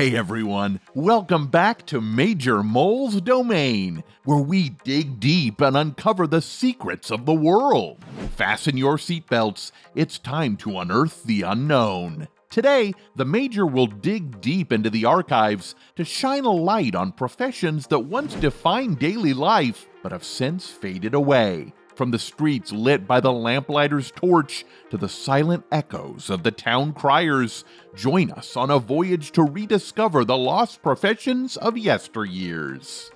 Hey everyone, welcome back to Major Mole's Domain, where we dig deep and uncover the secrets of the world. Fasten your seatbelts, it's time to unearth the unknown. Today, the Major will dig deep into the archives to shine a light on professions that once defined daily life, but have since faded away. From the streets lit by the Lamplighter's torch to the silent echoes of the town criers, join us on a voyage to rediscover the lost professions of yesteryears.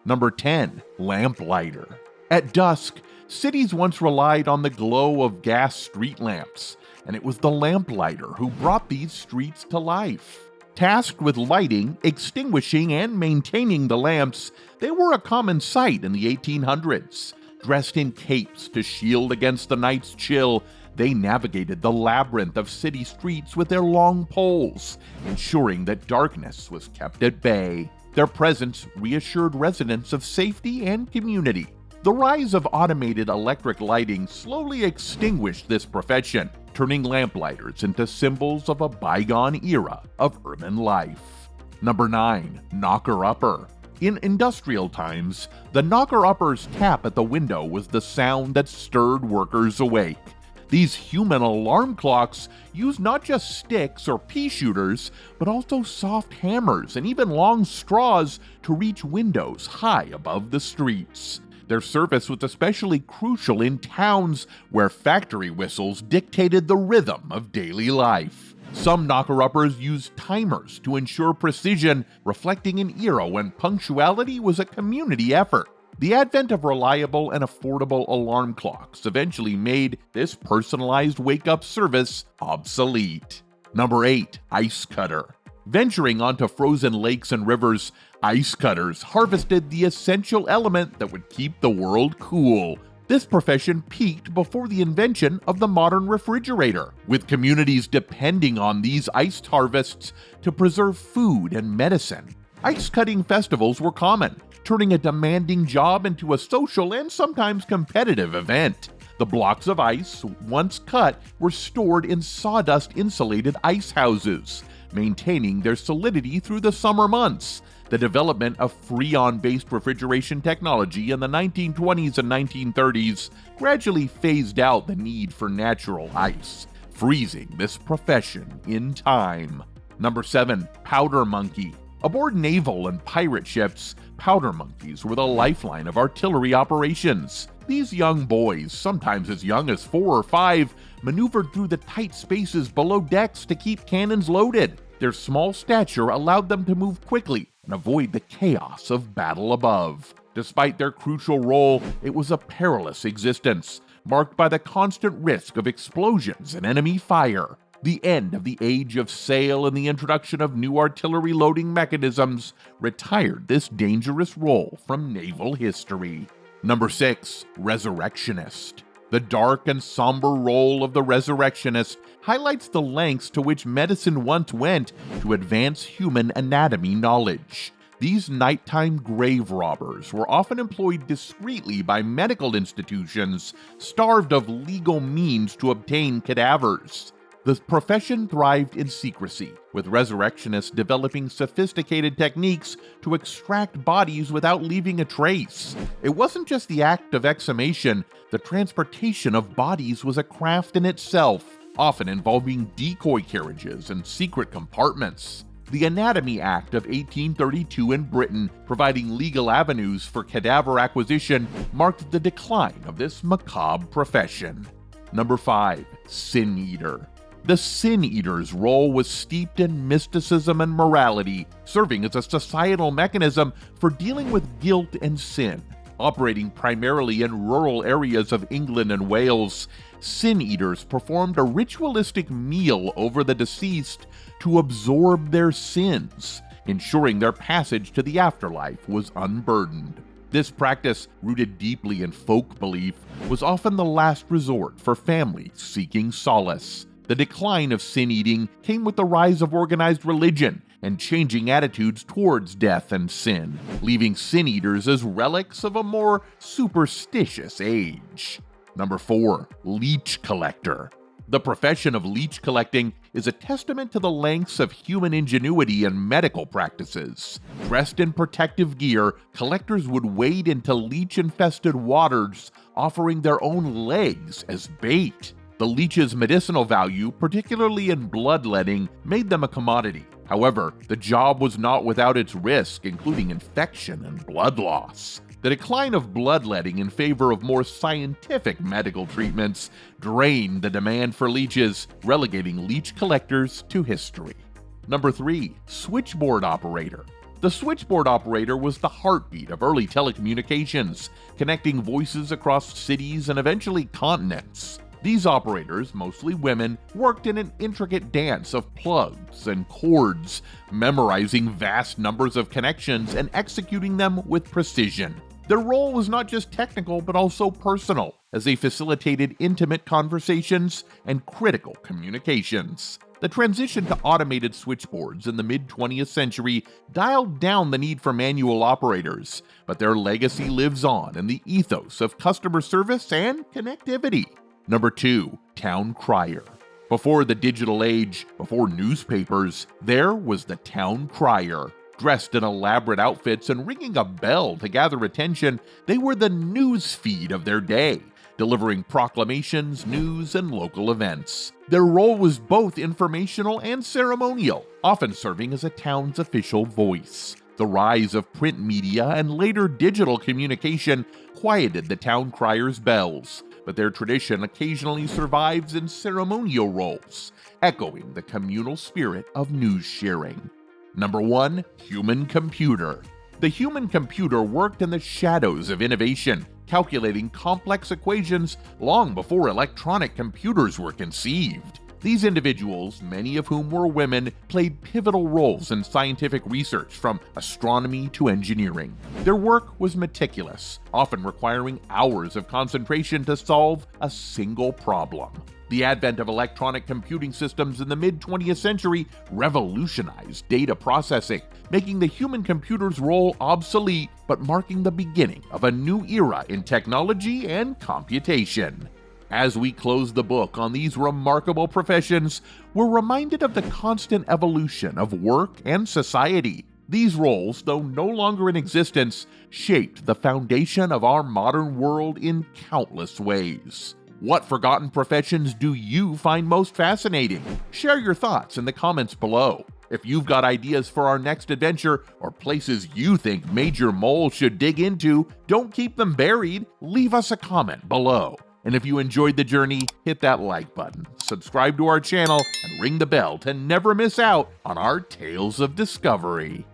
Number 10. Lamplighter. At dusk, cities once relied on the glow of gas street lamps, and it was the lamplighter who brought these streets to life. Tasked with lighting, extinguishing, and maintaining the lamps, they were a common sight in the 1800s. Dressed in capes to shield against the night's chill, they navigated the labyrinth of city streets with their long poles, ensuring that darkness was kept at bay. Their presence reassured residents of safety and community. The rise of automated electric lighting slowly extinguished this profession, turning lamplighters into symbols of a bygone era of urban life. Number 9. Knocker-upper. In industrial times, the knocker-upper's tap at the window was the sound that stirred workers awake. These human alarm clocks used not just sticks or pea shooters, but also soft hammers and even long straws to reach windows high above the streets. Their service was especially crucial in towns where factory whistles dictated the rhythm of daily life. Some knocker-uppers used timers to ensure precision, reflecting an era when punctuality was a community effort. The advent of reliable and affordable alarm clocks eventually made this personalized wake-up service obsolete. Number 8. Ice cutter. Venturing onto frozen lakes and rivers, ice cutters harvested the essential element that would keep the world cool. This profession peaked before the invention of the modern refrigerator, with communities depending on these ice harvests to preserve food and medicine. Ice cutting festivals were common, turning a demanding job into a social and sometimes competitive event. The blocks of ice, once cut, were stored in sawdust-insulated ice houses, maintaining their solidity through the summer months. The development of Freon-based refrigeration technology in the 1920s and 1930s gradually phased out the need for natural ice, freezing this profession in time. Number 7. Powder monkey. Aboard naval and pirate ships, powder monkeys were the lifeline of artillery operations. These young boys, sometimes as young as 4 or 5, maneuvered through the tight spaces below decks to keep cannons loaded. Their small stature allowed them to move quickly and avoid the chaos of battle above. Despite their crucial role, it was a perilous existence, marked by the constant risk of explosions and enemy fire. The end of the age of sail and the introduction of new artillery loading mechanisms retired this dangerous role from naval history. Number 6. Resurrectionist. The dark and somber role of the Resurrectionist highlights the lengths to which medicine once went to advance human anatomy knowledge. These nighttime grave robbers were often employed discreetly by medical institutions, starved of legal means to obtain cadavers. The profession thrived in secrecy, with resurrectionists developing sophisticated techniques to extract bodies without leaving a trace. It wasn't just the act of exhumation, the transportation of bodies was a craft in itself, often involving decoy carriages and secret compartments. The Anatomy Act of 1832 in Britain, providing legal avenues for cadaver acquisition, marked the decline of this macabre profession. Number 5. Sin Eater. The Sin Eater's role was steeped in mysticism and morality, serving as a societal mechanism for dealing with guilt and sin. Operating primarily in rural areas of England and Wales, Sin Eaters performed a ritualistic meal over the deceased to absorb their sins, ensuring their passage to the afterlife was unburdened. This practice, rooted deeply in folk belief, was often the last resort for families seeking solace. The decline of sin eating came with the rise of organized religion and changing attitudes towards death and sin, leaving sin eaters as relics of a more superstitious age. Number 4. Leech Collector. The profession of leech collecting is a testament to the lengths of human ingenuity and medical practices. Dressed in protective gear, collectors would wade into leech-infested waters, offering their own legs as bait. The leech's medicinal value, particularly in bloodletting, made them a commodity. However, the job was not without its risk, including infection and blood loss. The decline of bloodletting in favor of more scientific medical treatments drained the demand for leeches, relegating leech collectors to history. Number 3. Switchboard operator. The switchboard operator was the heartbeat of early telecommunications, connecting voices across cities and eventually continents. These operators, mostly women, worked in an intricate dance of plugs and cords, memorizing vast numbers of connections and executing them with precision. Their role was not just technical but also personal, as they facilitated intimate conversations and critical communications. The transition to automated switchboards in the mid-20th century dialed down the need for manual operators, but their legacy lives on in the ethos of customer service and connectivity. Number 2. Town crier. Before the digital age, before newspapers, there was the town crier. Dressed in elaborate outfits and ringing a bell to gather attention, they were the news feed of their day, delivering proclamations, news, and local events. Their role was both informational and ceremonial, often serving as a town's official voice. The rise of print media and later digital communication quieted the town crier's bells, but their tradition occasionally survives in ceremonial roles, echoing the communal spirit of news sharing. Number 1. Human computer. The human computer worked in the shadows of innovation, calculating complex equations long before electronic computers were conceived. These individuals, many of whom were women, played pivotal roles in scientific research from astronomy to engineering. Their work was meticulous, often requiring hours of concentration to solve a single problem. The advent of electronic computing systems in the mid-20th century revolutionized data processing, making the human computer's role obsolete, but marking the beginning of a new era in technology and computation. As we close the book on these remarkable professions, we're reminded of the constant evolution of work and society. These roles, though no longer in existence, shaped the foundation of our modern world in countless ways. What forgotten professions do you find most fascinating? Share your thoughts in the comments below. If you've got ideas for our next adventure or places you think Major Mole should dig into, don't keep them buried. Leave us a comment below. And if you enjoyed the journey, hit that like button, subscribe to our channel, and ring the bell to never miss out on our Tales of Discovery.